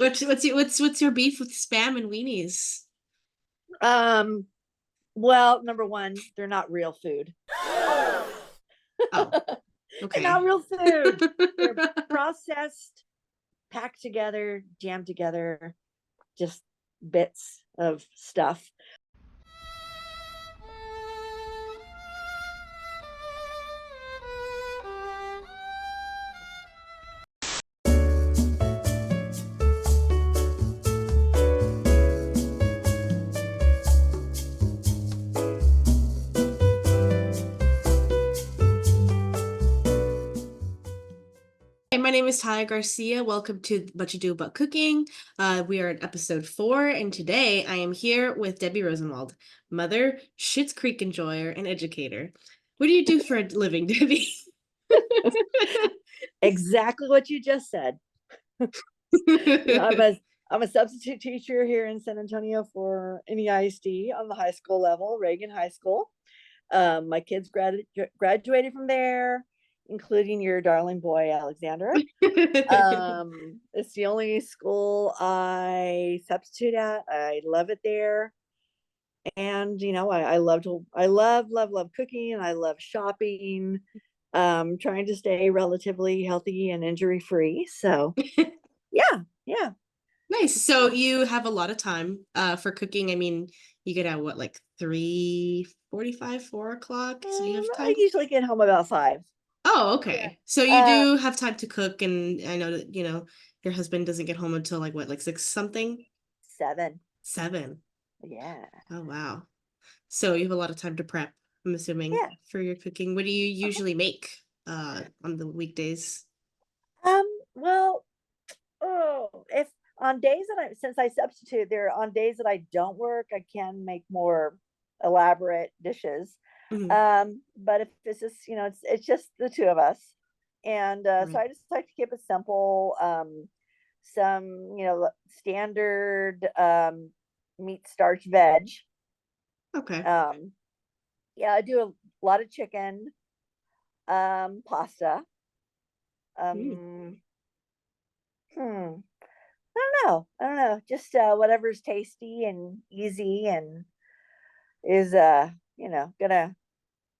What's your beef with spam and weenies? Um, well, number one, they're not real food. Oh, They're okay. not real food. They're processed, packed together, jammed together, just bits of stuff. Hey, my name is Talia Garcia. Welcome to What You Do About Cooking. We are at episode 4, and today I am here with Debbie Rosenwald, mother, Schitt's Creek enjoyer, and educator. What do you do for a living, Debbie? Exactly what you just said. You know, I'm a substitute teacher here in San Antonio for NEISD on the high school level, Reagan High School. My kids graduated from there, including your darling boy Alexander. It's the only school I substitute at. I love it there, and I love cooking, and I love shopping. Trying to stay relatively healthy and injury free. So yeah, yeah. Nice. So you have a lot of time for cooking. I mean, you get out what, like 3:45, 4 o'clock? So you have I time. usually get home about 5. Oh, Yeah. okay. So you Uh, do have time to cook, and I know that, your husband doesn't get home until like what, like 6 something? 7. 7. Yeah. Oh, wow. So you have a lot of time to prep, I'm assuming, Yeah. for your cooking. What do you usually make on the weekdays? Well, if on days that since I substitute, there on days that I don't work, I can make more elaborate dishes. Mhm. But if it's just, it's just the two of us. And so Right. I just like to keep it simple. Some, standard meat, starch, veg. Okay. Um, yeah, I do a lot of chicken, pasta. Mm. Um, hmm. I don't know. Just whatever's tasty and easy and is gonna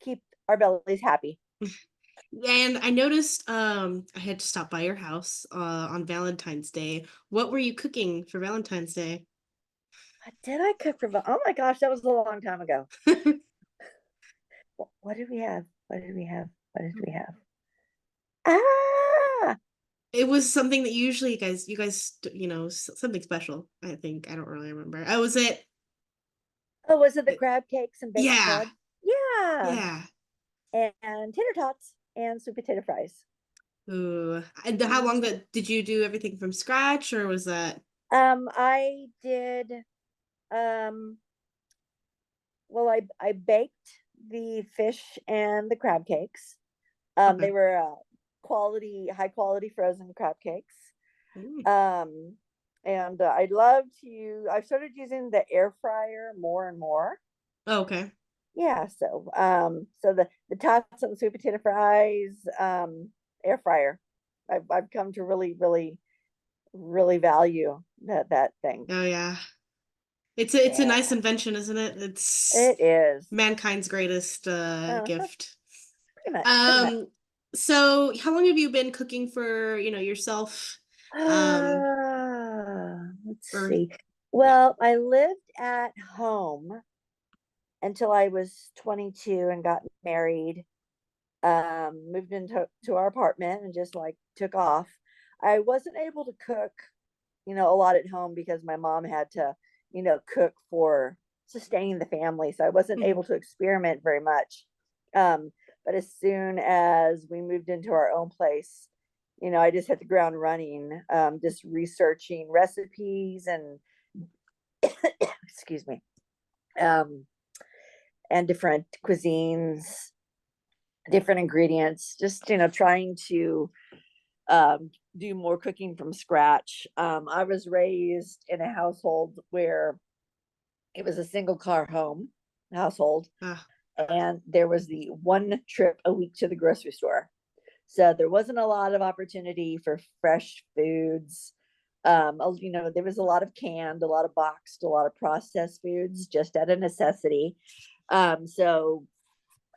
keep our bellies happy. And I noticed I had to stop by your house on Valentine's Day. What were you cooking for Valentine's Day? What did I cook for? Oh my gosh, that was a long time ago. What did we have? What did we have? What did we have? Ah, It was something that usually you guys, something special, I think. I don't really remember. Oh, was it? oh, was it the crab cakes and baked Yeah. cod? Yeah, Yeah. and tater tots and sweet potato fries. Ooh. And how long Mhm. did you do everything from scratch, or was that? I did. Um, well, I baked the fish and the crab cakes. They Okay. were high quality frozen crab cakes. Mm. Um, and I've started using the air fryer more and more. Oh, okay. Yeah, so the tots and the sweet potato fries, air fryer. I've come to really value that thing. Oh, yeah. It's a Yeah, nice invention, isn't it? It's it is. mankind's greatest Uh-huh, gift. pretty much, pretty much. Um, so how long have you been cooking for, yourself? Um, Let's or see. yeah. Well, I lived at home until I was 22 and got married. Moved into our apartment and just like took off. I wasn't able to cook, a lot at home because my mom had to, cook for sustaining the family. So I wasn't Mhm. able to experiment very much. Um, but as soon as we moved into our own place, I just hit the ground running, just researching recipes and excuse me, um, and different cuisines, different ingredients, just trying to do more cooking from scratch. I was raised in a household where it was a single car home household, Ah, and there was the one trip a week to the grocery store. So there wasn't a lot of opportunity for fresh foods. There was a lot of canned, a lot of boxed, a lot of processed foods just out of necessity. So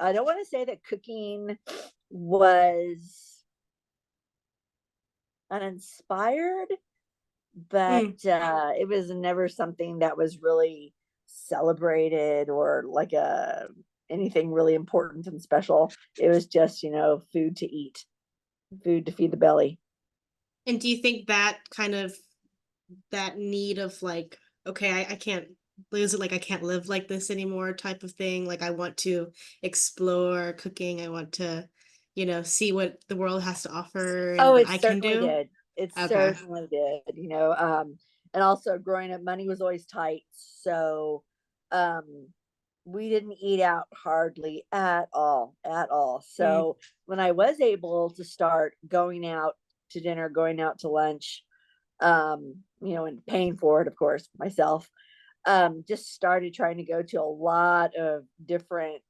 I don't want to say that cooking was uninspired, but Mm. it was never something that was really celebrated or like a anything really important and special. It was just, food to eat, food to feed the belly. And do you think that kind of that need of like, okay, I can't lose it, like I can't live like this anymore type of thing. Like I want to explore cooking. I want to, see what the world has to offer and Oh, what it I can certainly do. did. It Okay. certainly did, and also growing up, money was always tight. So, um, we didn't eat out hardly at all, at all. Mm, So when I was able to start going out to dinner, going out to lunch, and paying for it, of course, myself, just started trying to go to a lot of different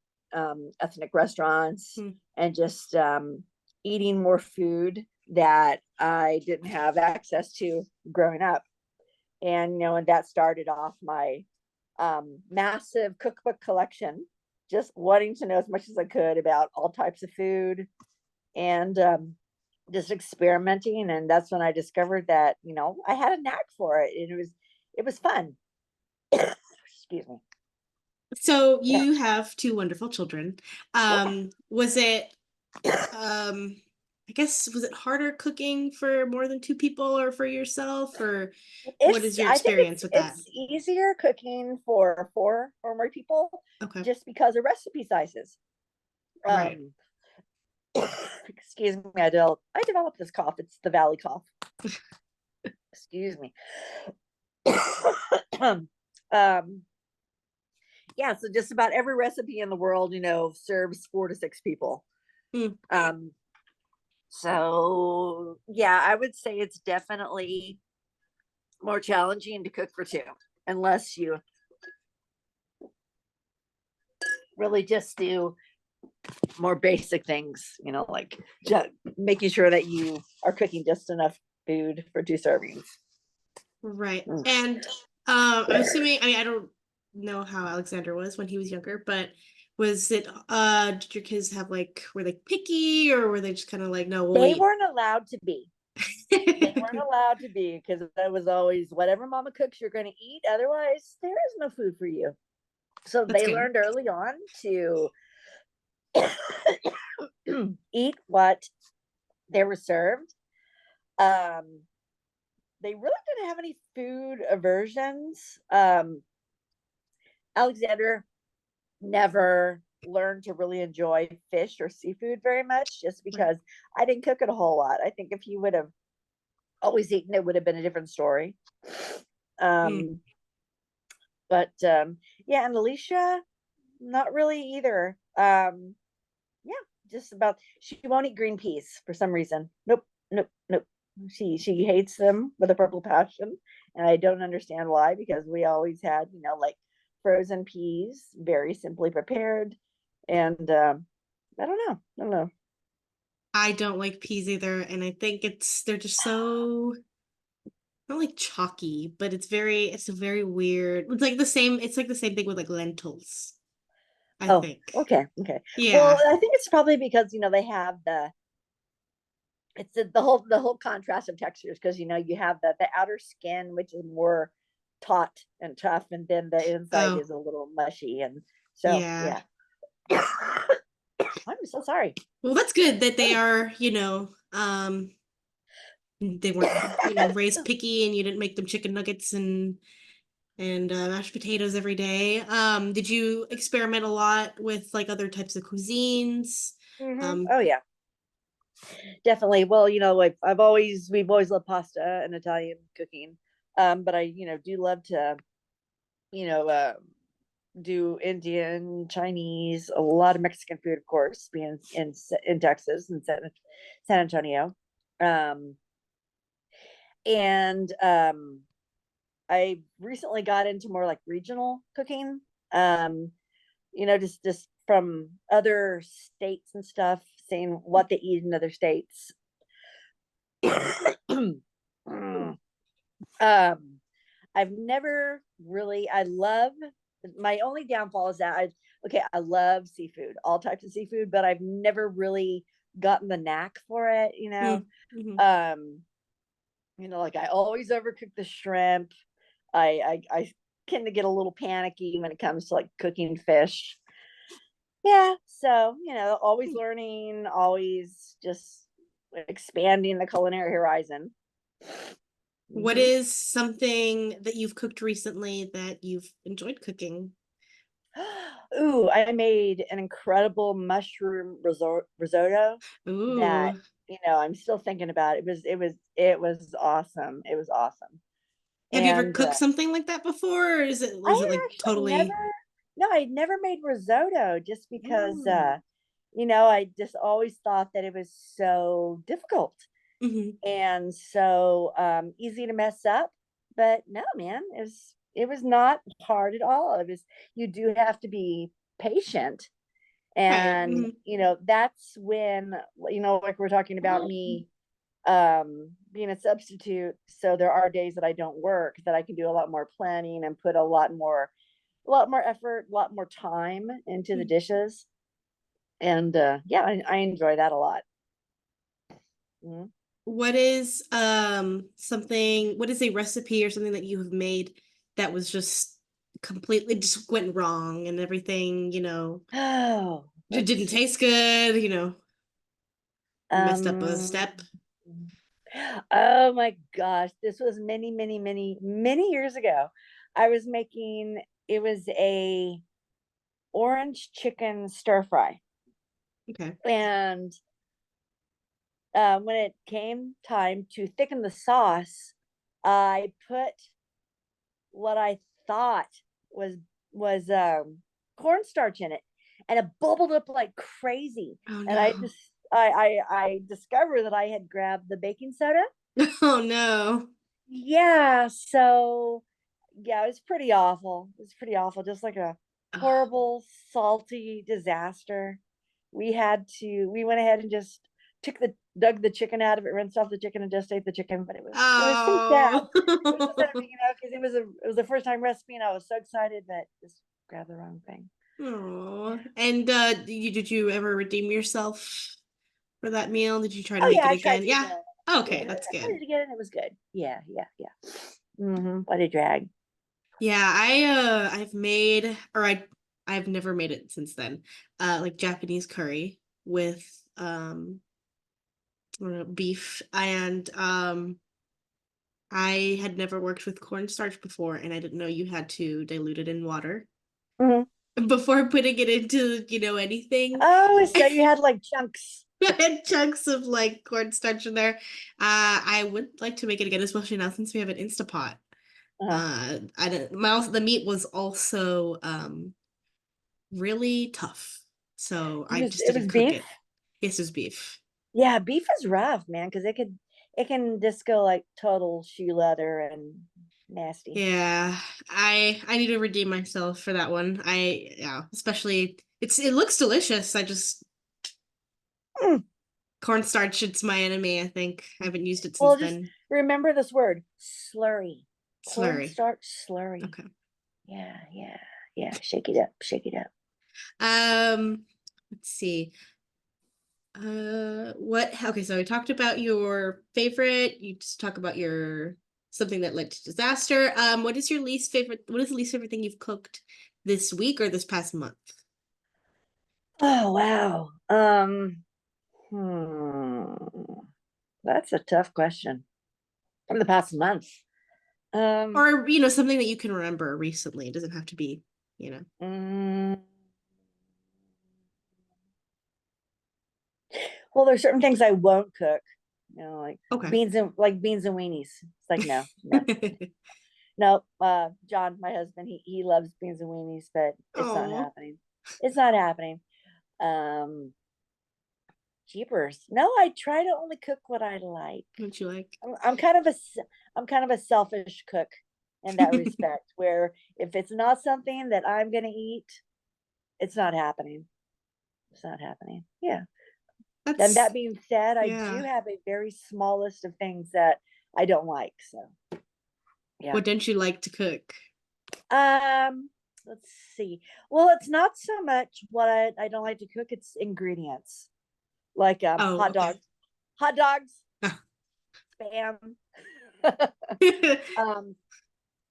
ethnic restaurants mm. and just eating more food that I didn't have access to growing up. And that started off my massive cookbook collection, just wanting to know as much as I could about all types of food and just experimenting. And that's when I discovered that, I had a knack for it. And it was fun. Excuse me. So Yeah. you have two wonderful children. Was it, um, I guess, was it harder cooking for more than two people or for yourself, or what is your I think experience with that? it's easier cooking for four or more people Okay. just because of recipe sizes. Right. Um, excuse me, I developed this cough. It's the valley cough. Excuse me. um, yeah, so just about every recipe in the world, serves 4 to 6 people. Mm. Um, so yeah, I would say it's definitely more challenging to cook for two, unless you really just do more basic things, like just making sure that you are cooking just enough food for 2 servings. Right. Mm. And I'm assuming, I mean, I don't know how Alexander was when he was younger, but was it did your kids have like, were they picky, or were they just kind of like, no, we'll They eat? weren't allowed to be. They weren't allowed to be because that was always whatever mama cooks, you're going to eat. Otherwise, there is no food for you. So That's they good. learned early on to eat what they were served. Um, they really didn't have any food aversions. Alexander never learned to really enjoy fish or seafood very much just Right. because I didn't cook it a whole lot. I think if he would have always eaten it would have been a different story. Mm. Um, but yeah, and Alicia, not really either. Yeah, just about she won't eat green peas for some reason. Nope, nope, nope. She hates them with a purple passion, and I don't understand why because we always had, like frozen peas, very simply prepared, and I don't know, I don't know. I don't like peas either, and I think they're just so not like chalky, but it's a very weird. It's like the same thing with like lentils, I Oh, think. okay, okay. Well, Yeah. I think it's probably because they have the whole contrast of textures because you have the outer skin which is more taut and tough, and then the inside Oh, is a little mushy, and so yeah. yeah. I'm so sorry. Well, that's good that they are, they weren't, raised picky and you didn't make them chicken nuggets and mashed potatoes every day. Did you experiment a lot with like other types of cuisines? Oh yeah, definitely. Well, like we've always loved pasta and Italian cooking, but I do love to you know uh, do Indian, Chinese, a lot of Mexican food, of course, being in Texas and San Antonio. Um, and I recently got into more like regional cooking. Um, just from other states and stuff, seeing what they eat in other states. Um, I've never really, I love, my only downfall is that I love seafood, all types of seafood, but I've never really gotten the knack for it, Mm-hmm. Um, like I always overcook the shrimp. I tend to get a little panicky when it comes to like cooking fish. Yeah, so always learning, always just expanding the culinary horizon. What Hmm. is something that you've cooked recently that you've enjoyed cooking? Ooh, I made an incredible mushroom risotto that Ooh. I'm still thinking about. It was awesome. It was awesome. Have you ever And cooked something like that before? Or is it I was it had like actually totally never, no, I'd never made risotto just because, mm. I just always thought that it was so difficult Hmm. and so easy to mess up. But no, man, it was not hard at all. You do have to be patient. Right. And, Hmm. that's when, like we're talking about me being a substitute. So there are days that I don't work that I can do a lot more planning and put a lot more effort, a lot more time into the dishes. And yeah, I enjoy that a lot. Mhm. What is something, what is a recipe or something that you have made that was just completely just went wrong and everything, Oh, it let's didn't see. taste good, you messed up a Um, step. oh my gosh, this was many, many, many, many years ago. I was making it was a orange chicken stir fry, Okay. and when it came time to thicken the sauce, I put what I thought was was cornstarch in it, and it bubbled up like crazy. Oh And I no. just I discovered that I had grabbed the baking soda. Oh no. Yeah, so yeah, it was pretty awful. It was pretty awful, just like a Oh. horrible, salty disaster. We went ahead and just dug the chicken out of it, rinsed off the chicken, and just ate the chicken. But it was so sad. It was so sad, because it was the first time recipe, and I was so excited, but just grabbed the wrong thing. Oh. Yeah. And did you ever redeem yourself for that meal? Did you try to Oh make yeah, it I tried again? to Yeah. again. Yeah, Okay, that's I tried good. it again, and it was good. Yeah, yeah, yeah. What a drag. Yeah, I've made or I've never made it since then. Like Japanese curry with beef and I had never worked with cornstarch before and I didn't know you had to dilute it in water Hmm. before putting it into, anything. Oh, so you had like chunks. I had chunks of like cornstarch in there. I would like to make it again, especially now since we have an Instapot. Uh-huh. I didn't the meat was also really tough. So It I was just it didn't was cook beef. it. Yes, it was beef. Yeah, beef is rough, man, because it can just go like total shoe leather and nasty. Yeah, I need to redeem myself for that one. Yeah, especially it looks delicious. I just Mm. cornstarch, it's my enemy, I think. I haven't used it since Well, just then. remember this word, slurry. Slurry. Cornstarch slurry. Okay. Yeah, yeah, yeah. Shake it up, shake it up. Let's see. What okay, so we talked about your favorite. You just talk about your something that led to disaster. What is the least favorite thing you've cooked this week or this past month? Oh wow. Hmm. That's a tough question. From the past month. Um, Or, something that you can remember recently. It doesn't have to be, you know. mm, well, there's certain things I won't cook. Like Okay. beans and weenies. It's like no, no, no. John, my husband, he loves beans and weenies, but it's not Oh, happening. It's not happening. Um, Jeepers. No, I try to only cook what I like. what you like? I'm kind of a selfish cook in that respect, where if it's not something that I'm gonna eat, it's not happening. It's not happening. Yeah. And That's that being said, I do yeah. have a very small list of things that I don't like. So Yeah. What don't you like to cook? Let's see. Well, it's not so much what I don't like to cook, it's ingredients. Like Oh, okay. hot dogs, spam. um,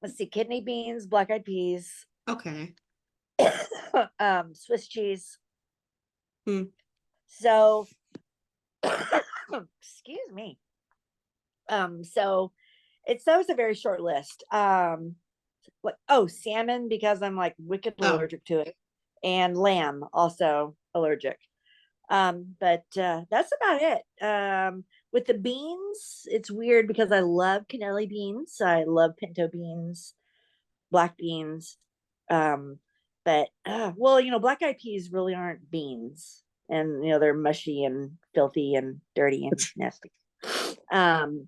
let's see, kidney beans, black eyed peas, Okay. Swiss cheese. Hmm. So, excuse me. So it's that was a very short list. Like salmon because I'm like wicked Oh, allergic to it, and lamb also allergic. But that's about it. With the beans, it's weird because I love cannelli beans. I love pinto beans, black beans. Um, but well, black eyed peas really aren't beans, and they're mushy and filthy and dirty and nasty. Um,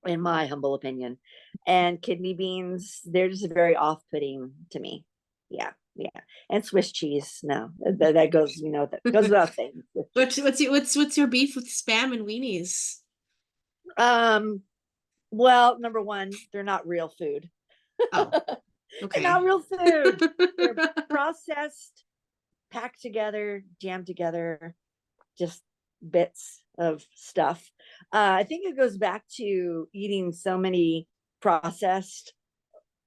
in my humble opinion. And kidney beans, they're just very off-putting to me. Yeah, yeah. And Swiss cheese, no, that goes, that goes without saying. Swiss cheese. what's your beef with spam and weenies? Um, well, number one, they're not real food. Oh, They're not okay. real food. They're processed, packed together, jammed together, just bits of stuff. I think it goes back to eating so many processed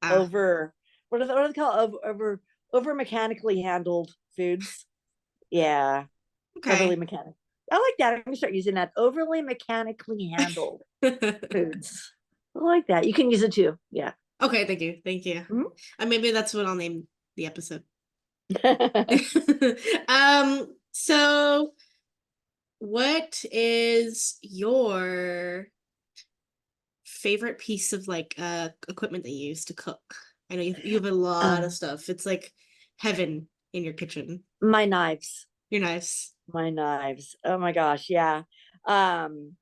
Ah, over what do they call it? Over mechanically handled foods. Yeah, overly okay. mechanic. I like that. I'm gonna start using that. Overly mechanically handled foods. I like that. You can use it too. Yeah. Okay, thank you. Thank you. Mhm. Maybe that's what I'll name the episode. uh, So what is your favorite piece of like equipment that you use to cook? I know you have a lot of stuff. It's like heaven in your kitchen. my knives. Your knives. My knives. Oh my gosh, yeah. Um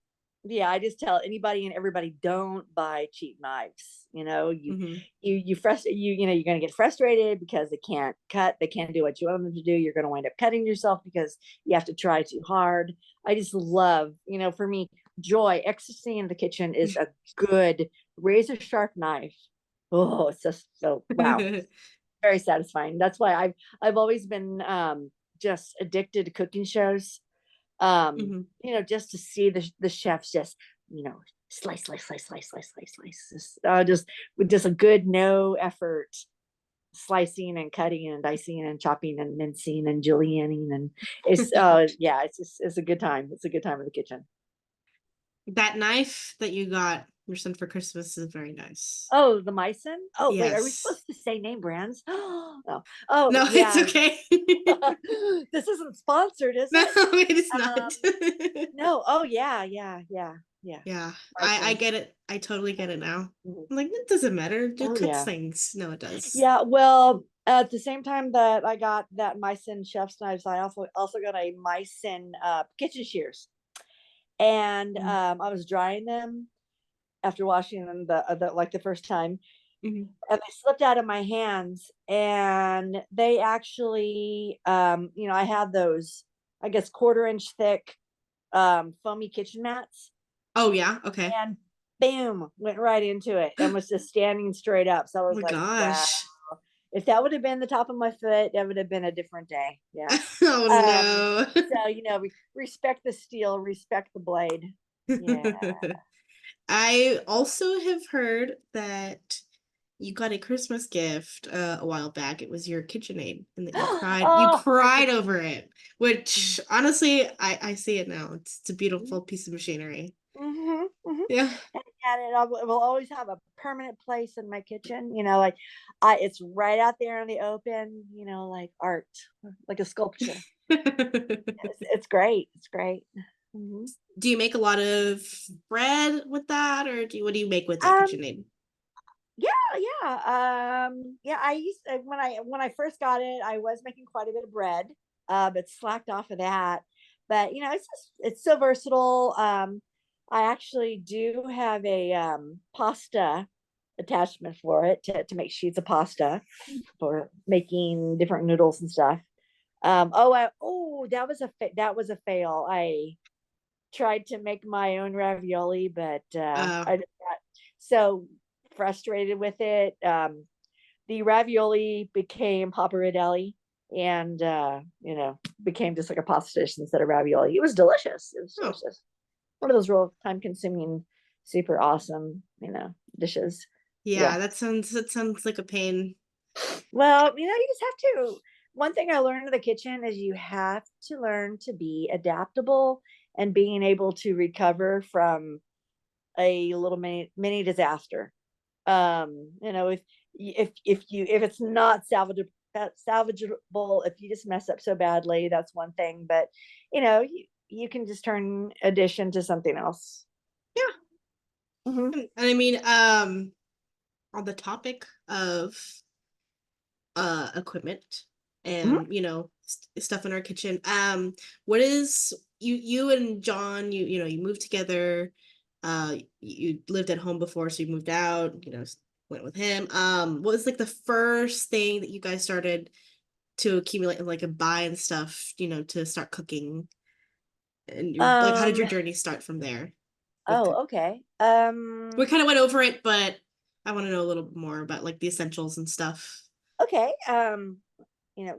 yeah, I just tell anybody and everybody, don't buy cheap knives. Hmm. You frustrate you're going to get frustrated because they can't cut, they can't do what you want them to do. You're going to wind up cutting yourself because you have to try too hard. I just love, for me, joy, ecstasy in the kitchen is a good razor sharp knife. Oh, it's just so wow, very satisfying. That's why I've always been just addicted to cooking shows. Hmm. Just to see the chefs just, slice, slice, slice, slice, slice, slice, slice. Just with just a good no effort slicing and cutting and dicing and chopping and mincing and julienning, and it's yeah, it's a good time. It's a good time in the kitchen. That knife that you got your son for Christmas is very nice. Oh, the Meissen. Oh, wait, are we Yes. supposed to say name brands? Oh, oh No, it's yeah. okay. This isn't sponsored, is No, it? it is not. No. Oh yeah, yeah, yeah, yeah. Yeah, I Meissen. get it. I totally get it now. Mhm. I'm like, it doesn't matter. It Oh cuts yeah. things. No, it does. Yeah, well, at the same time that I got that Meissen chef's knives, I also got a Meissen kitchen shears, and I was drying them after washing them the first time, Mm-hmm. and they slipped out of my hands, and they actually, I have those, I guess, quarter-inch thick foamy kitchen mats, Oh yeah, okay. and boom, went right into it and was just standing straight up. So I Oh was my like, wow. gosh. If that would have been the top of my foot, that would have been a different day. Yeah. Oh Um, no. so respect the steel, respect the blade. Yeah. I also have heard that you got a Christmas gift a while back. It was your KitchenAid, and that you Oh, my cried kitchen. over it, which honestly I see it now. It's a beautiful piece of machinery. Mm-hmm, mm-hmm. Yeah. And it will always have a permanent place in my kitchen. Like it's right out there in the open. Like art, like a sculpture. It's great. It's great. Mm-hmm. Do you make a lot of bread with that, or what do you make with that Um, KitchenAid? yeah, yeah. Yeah, I used when I first got it, I was making quite a bit of bread, but slacked off of that. But it's so versatile. I actually do have a pasta attachment for it to make sheets of pasta for making different noodles and stuff. That was a fail. I tried to make my own ravioli, but Uh, I did not. So frustrated with it. The ravioli became pappardelle and became just like a pasta dish instead of ravioli. It was delicious. It was Oh, delicious. One of those real time consuming, super awesome, dishes. yeah, Yeah. that sounds like a pain. Well, you just have to. One thing I learned in the kitchen is you have to learn to be adaptable and being able to recover from a little mini disaster. If it's not salvageable, if you just mess up so badly, that's one thing. But you can just turn addition to something else. Yeah. Hmm. And I mean, on the topic of equipment Hmm. and stuff in our kitchen, what is you and John, you moved together, you lived at home before, so you moved out, went with him. What was like the first thing that you guys started to accumulate and like a buy and stuff, to start cooking, and your like how did Um. your journey start from there with Oh, cooking? okay. We kind of went over it, but I want to know a little bit more about like the essentials and stuff. Okay.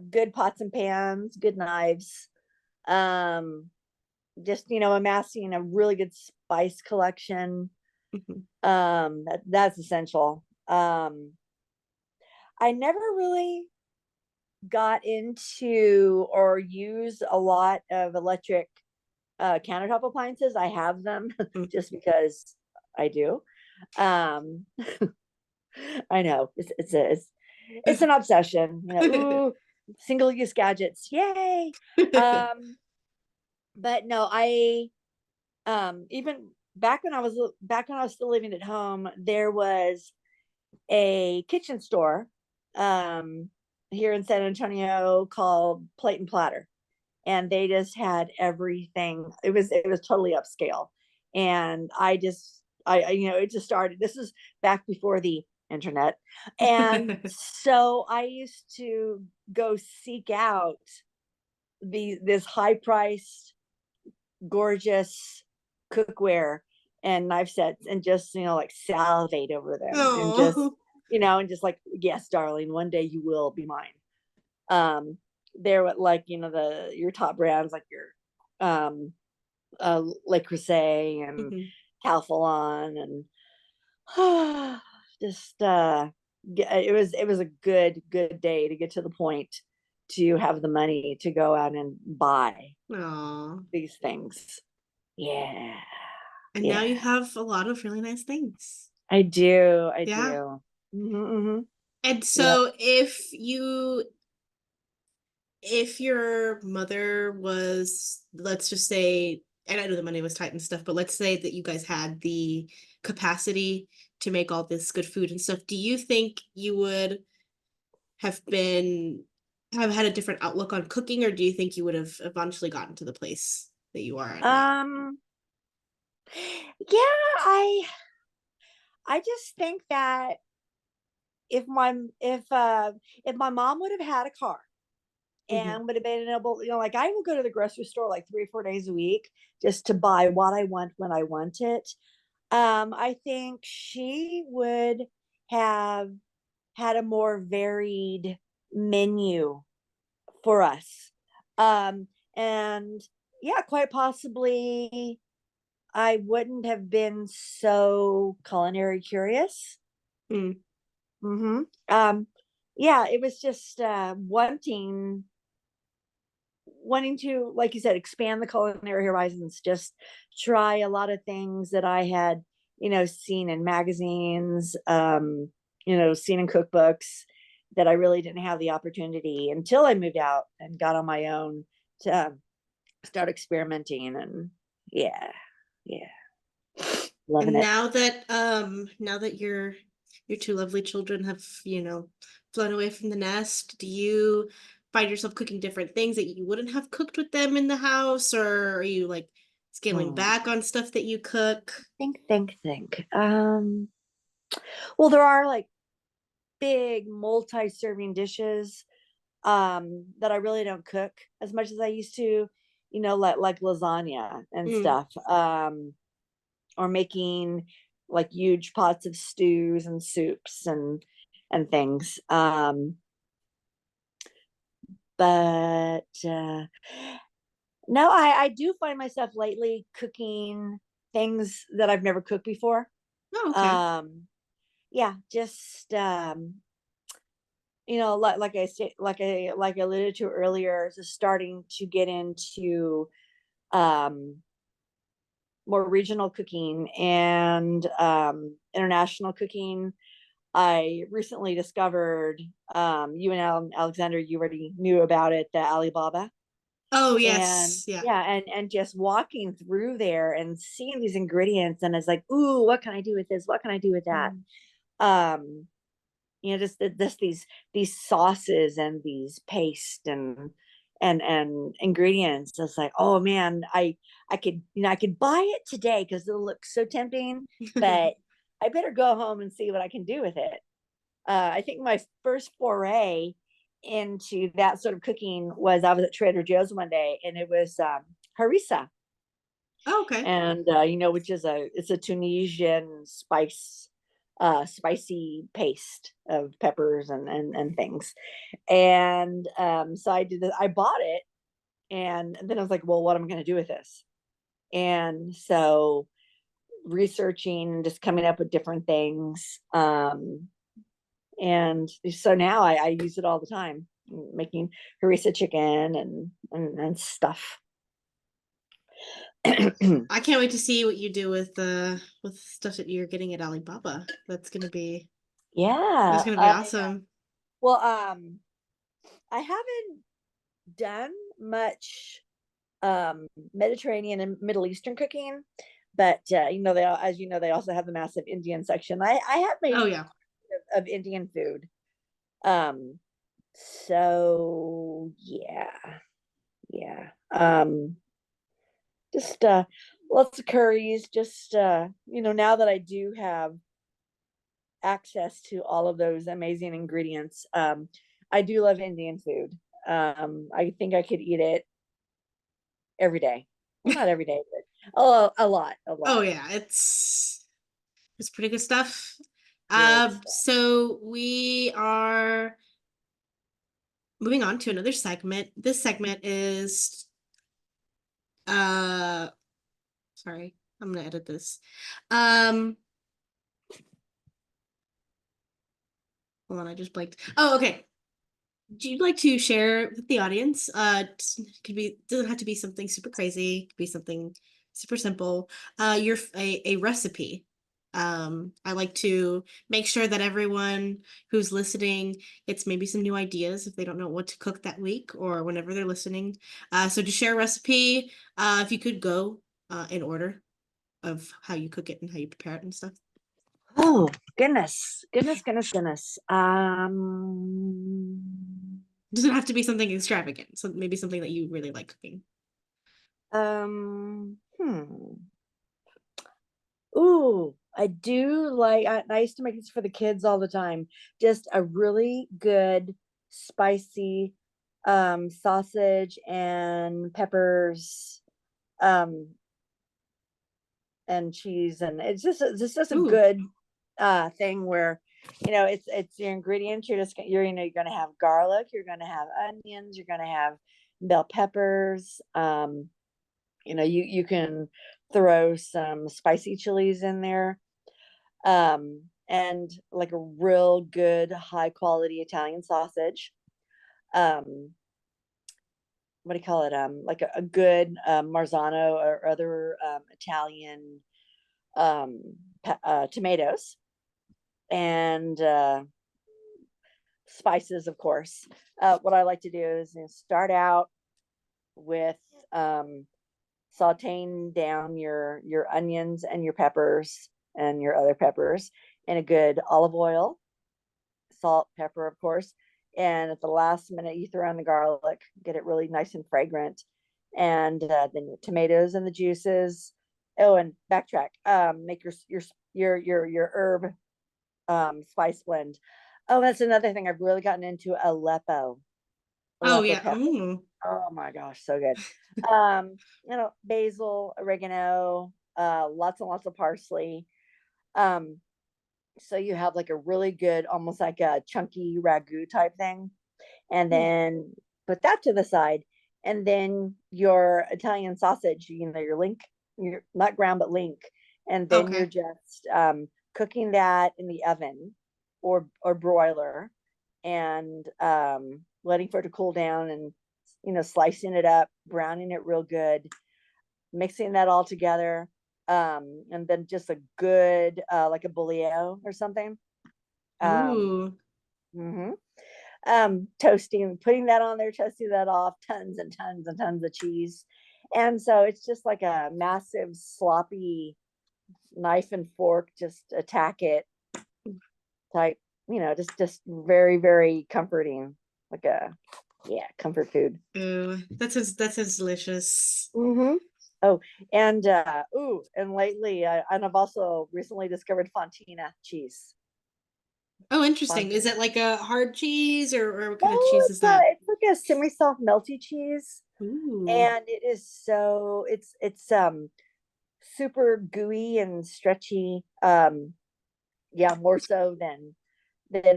Good pots and pans, good knives. Um. Just amassing a really good spice collection. Mhm. That's essential. I never really got into or use a lot of electric countertop appliances. I have them Mm. just because I do. Um, I know it's an obsession. Ooh, single use gadgets, yay! Um, but no, I even back when I was still living at home, there was a kitchen store um, here in San Antonio called Plate and Platter, and they just had everything. It was totally upscale, and it just started. This is back before the internet, and so I used to go seek out this high priced, gorgeous cookware and knife sets, and just like salivate over them, and just Oh. like, yes darling, one day you will be mine. They're what, like, your top brands, like your Le Creuset and Mhm. Calphalon, and just it was a good day to get to the point to have the money to go out and buy Aw. these things. Yeah. And now Yeah. you have a lot of really nice things. I do. I Yeah. do. Hmm. And Yep. so if your mother was, let's just say, and I know the money was tight and stuff, but let's say that you guys had the capacity to make all this good food and stuff, do you think you would have been have had a different outlook on cooking, or do you think you would have eventually gotten to the place that you are at now? Um. Yeah. I just think that if my if my mom would have had a car Hmm. and would have been able, like, I will go to the grocery store like 3 or 4 days a week just to buy what I want when I want it. I think she would have had a more varied menu for us. And yeah, quite possibly I wouldn't have been so culinary curious. Mm. Hmm. Yeah, it was just wanting to, like you said, expand the culinary horizons, just try a lot of things that I had, seen in magazines, seen in cookbooks, that I really didn't have the opportunity until I moved out and got on my own to start experimenting. And yeah, yeah, loving And it. now that your two lovely children have, flown away from the nest, do you find yourself cooking different things that you wouldn't have cooked with them in the house, or are you like scaling Hmm. back on stuff that you cook? Think. Well, there are like big multi-serving dishes that I really don't cook as much as I used to, like lasagna and Mm. stuff. Or making like huge pots of stews and soups and things. But no, I do find myself lately cooking things that I've never cooked before. Oh, okay. Um, yeah, just like I said, like I alluded to earlier, just starting to get into um more regional cooking and international cooking. I recently discovered, you and Alexander, you already knew about it, the Alibaba. Oh, And yes. Yeah. yeah, and just walking through there and seeing these ingredients, and it's like, ooh, what can I do with this? What can I do with that? Mm. Um, just these sauces and these paste and ingredients. It's like, oh man, I could, I could buy it today because it'll look so tempting, but I better go home and see what I can do with it. I think my first foray into that sort of cooking was, I was at Trader Joe's one day, and it was harissa, Oh, okay. and which is it's a Tunisian spicy paste of peppers and things. And so I did this. I bought it, and then I was like, well, what am I going to do with this? And so researching, just coming up with different things. And so now I use it all the time, making harissa chicken and stuff. I can't wait to see what you do with stuff that you're getting at Alibaba. That's Yeah. gonna be awesome. Well, I haven't done much Mediterranean and Middle Eastern cooking, but they, as you know, they also have the massive Indian section. I have made Oh yeah. of Indian food. Um, so yeah, yeah. Just lots of curries. Just now that I do have access to all of those amazing ingredients, I do love Indian food. I think I could eat it every day. Well, not every day, but a lot, a Oh lot. yeah. It's pretty good stuff. Good stuff. So we are moving on to another segment. This segment is uh sorry, I'm gonna edit this. Um Hold on, I just blanked. Oh, okay. Do you like to share with the audience? Could be doesn't have to be something super crazy. It could be something super simple. A recipe. I like to make sure that everyone who's listening gets maybe some new ideas if they don't know what to cook that week or whenever they're listening. So to share a recipe, if you could go in order of how you cook it and how you prepare it and stuff. Oh goodness, goodness, goodness, goodness. It doesn't have to be something extravagant. So maybe something that you really like cooking. Hmm. Ooh, I do like. I used to make this for the kids all the time. Just a really good spicy sausage and peppers, um and cheese, and it's just a Ooh. good thing where it's your ingredients. You're going to have garlic, you're going to have onions, you're going to have bell peppers. You can throw some spicy chilies in there, and like a real good high quality Italian sausage. um what do you call it? Like a good marzano or other Italian tomatoes, and spices, of course. What I like to do is, start out with sauteing down your onions and your peppers and your other peppers in a good olive oil, salt, pepper, of course. And at the last minute, you throw in the garlic, get it really nice and fragrant, and then your tomatoes and the juices. Oh, and backtrack. Make your herb spice blend. Oh, that's another thing. I've really gotten into Oh Aleppo yeah. pepper. Ooh. Oh my gosh, so good. Basil, oregano, lots and lots of parsley. So you have like a really good, almost like a chunky ragu type thing, and Mm. then put that to the side, and then your Italian sausage, your link, your not ground but link, and then you're Okay. just cooking that in the oven or broiler, and letting for it to cool down, and slicing it up, browning it real good, mixing that all together, and then just a good like a bouillon or something. Um, Ooh. mhm. Toasting, putting that on there, toasting that off, tons and tons and tons of cheese. And so it's just like a massive sloppy knife and fork, just attack it type, just very, very comforting. Like a comfort food. Ooh. That sounds delicious. Mm-hmm. Oh, and and lately, and I've also recently discovered Fontina cheese. Oh, interesting. Is Fontina. it like a hard cheese or what No, kind of cheese is that? it's like a semi-soft melty cheese, Ooh. and it is so it's super gooey and stretchy. Yeah, more so than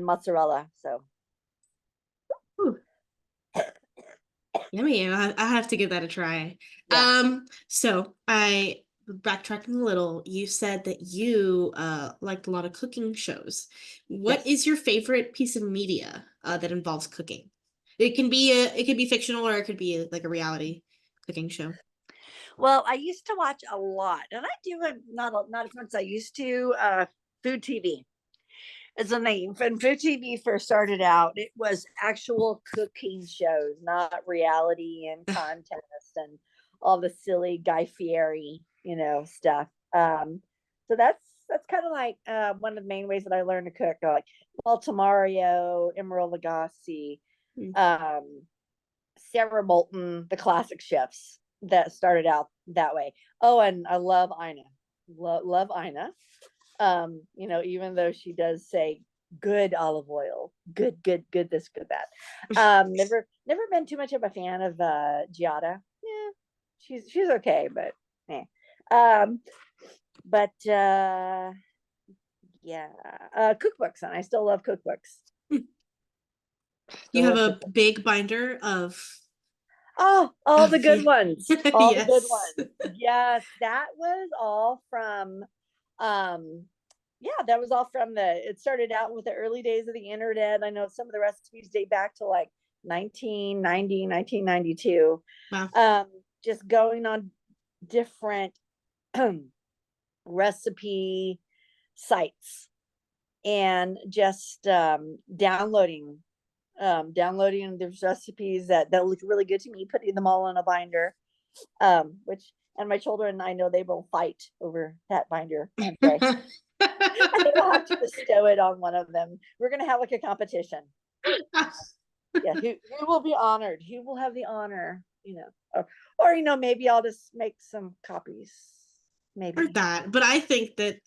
mozzarella. So Ooh. Yummy. I'll have to give that a try. yeah, So I backtracking a little, you said that you liked a lot of cooking shows. What yes. is your favorite piece of media that involves cooking? It could be fictional or it could be like a reality cooking show. Well, I used to watch a lot, and I do it not as much as I used to. Food TV is a name. When food TV first started out, it was actual cooking shows, not reality and contests and all the silly Guy Fieri, stuff. So that's kind of like one of the main ways that I learned to cook, like Walter Mario, Emeril Lagasse, Hmm. um, Sarah Moulton, the classic chefs that started out that way. Oh, and I love Ina. Love Ina. Even though she does say good olive oil, good this, good that. Never been too much of a fan of Giada. Yeah, she's okay, but eh. Um, but yeah, cookbooks, and I still love cookbooks. You Still have love a cookbooks. big binder Oh, all the of good yeah. ones. All the good Yes. ones. Yes, that was all from that was all from it started out with the early days of the internet. I know some of the recipes date back to like 1990, 1992. Wow. Um, just going on different recipe sites and just downloading the recipes that looked really good to me, putting them all in a binder. Which and my children, I know they will fight over that binder one day. I think I'll have to bestow it on one of them. We're gonna have like a competition. Yeah, who will be honored? Who will have the honor? Or maybe I'll just make some copies. Or Maybe that. But I think that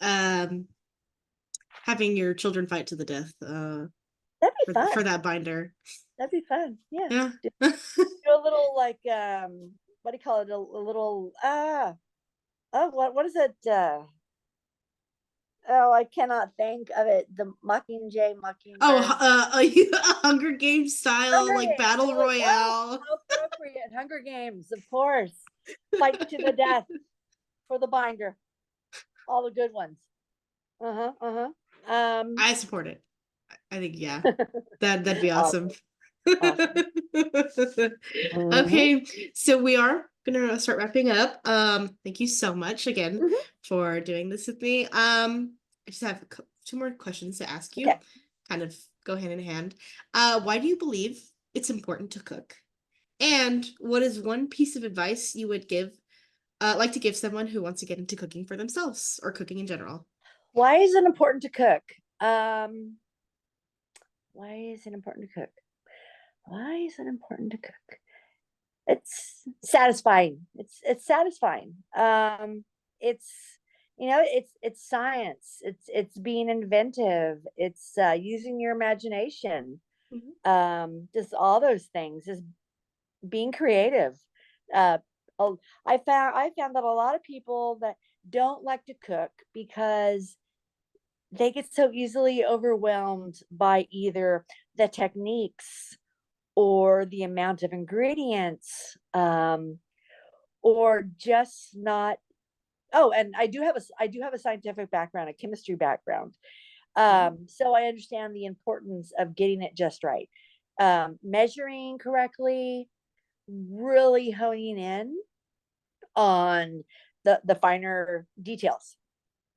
having your children fight to the death that'd be for fun. that binder. That'd be fun. Yeah, Yeah. do a little like what do you call it? A little oh what is it? Oh, I cannot think of it. The Oh, Mockingbird. Hunger Games style, Hunger like Games. battle Oh, royale. how appropriate. Hunger Games, of course. Fight to the death for the binder. All the good ones. Uh-huh. Uh-huh. I support it. I think yeah, that'd be awesome. Awesome. Awesome. Mm-hmm. Okay, so we are gonna start wrapping up. Thank you so much again Mm-hmm. for doing this with me. I just have two more questions to ask you, Okay. kind of go hand in hand. Why do you believe it's important to cook? And what is one piece of advice you would like to give someone who wants to get into cooking for themselves or cooking in general? Why is it important to cook? Um, why is it important to cook? Why is it important to cook? It's satisfying. It's satisfying. It's it's science. It's being inventive. It's using your imagination. Mhm. Just all those things. Just being creative. Uh, I found that a lot of people that don't like to cook because they get so easily overwhelmed by either the techniques or the amount of ingredients, or just not. Oh, and I do have a scientific background, a chemistry background. Oh. So I understand the importance of getting it just right, measuring correctly, really honing in on the finer details,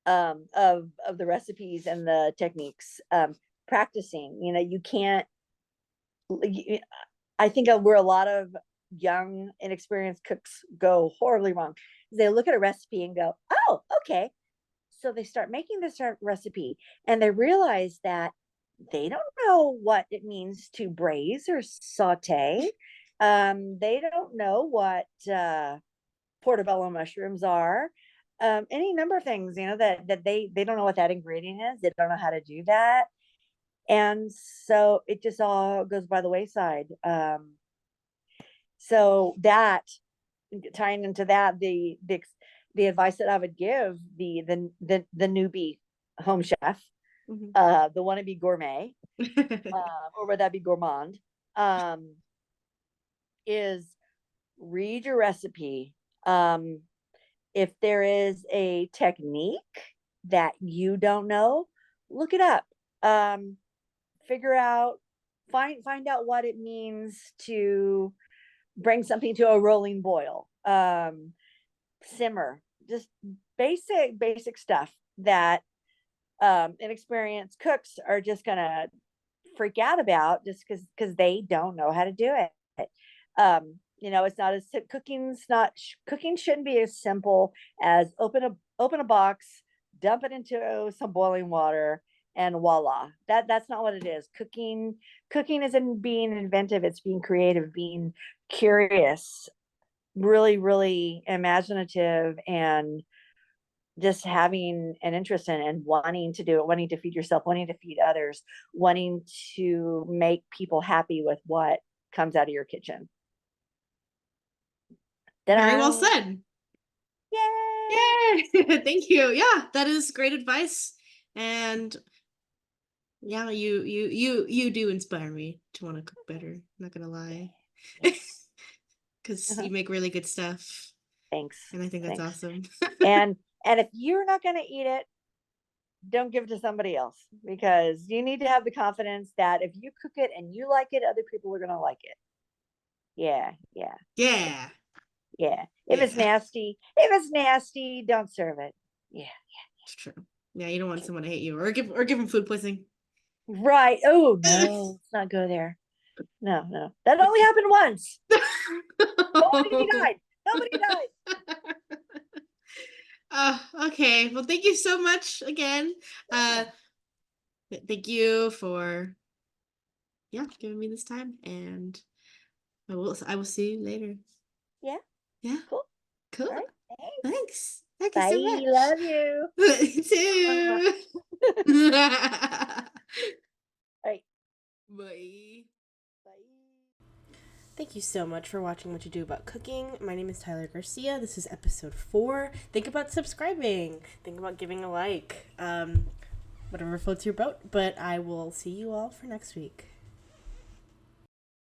of the recipes and the techniques. Practicing, you can't. I think where a lot of young, inexperienced cooks go horribly wrong is they look at a recipe and go, "Oh, okay." So they start making this recipe, and they realize that they don't know what it means to braise or saute. They don't know what portobello mushrooms are. Any number of things, that they don't know what that ingredient is. They don't know how to do that, and so it just all goes by the wayside. So that, tying into that, the advice that I would give the newbie home chef, Mhm. the wannabe gourmet, or would that be gourmand, um, is read your recipe. If there is a technique that you don't know, look it up. Um, Figure out, find out what it means to bring something to a rolling boil. Simmer, just basic stuff that inexperienced cooks are just gonna freak out about, just because they don't know how to do it. It's not as cooking shouldn't be as simple as open a box, dump it into some boiling water, and voila. That's not what it is. Cooking isn't being inventive, it's being creative, being curious, really, really imaginative, and just having an interest in it and wanting to do it, wanting to feed yourself, wanting to feed others, wanting to make people happy with what comes out of your kitchen. Very well Ta-da! said. Yay! Yay! Thank you. Yeah, that is great advice. And yeah, you do inspire me to want to cook better. Not gonna lie. Yeah. Because Uh-huh. you make really good stuff. Thanks. And I think that's Thanks. awesome. And if you're not going to eat it, don't give it to somebody else, because you need to have the confidence that if you cook it and you like it, other people are going to like it. Yeah, yeah, Yeah. yeah. Yeah. If it's nasty, don't serve it. Yeah. It's true. Yeah, you don't want someone to hate you or give them food poisoning. Right. Oh no, let's not go there. No, no. That only happened once. Nobody died. Nobody died. Okay. Well, thank you so much again. Uh, Yeah. thank you for giving me this time, and I will see you later. Yeah. Yeah. Cool. Cool. All right. Thanks. Thanks. Thank you so Bye. much. Love you. You All too. right. Bye. Bye. Thank you so much for watching What You Do About Cooking. My name is Tyler Garcia. This is episode 4. Think about subscribing. Think about giving a like. Whatever floats your boat. But I will see you all for next week.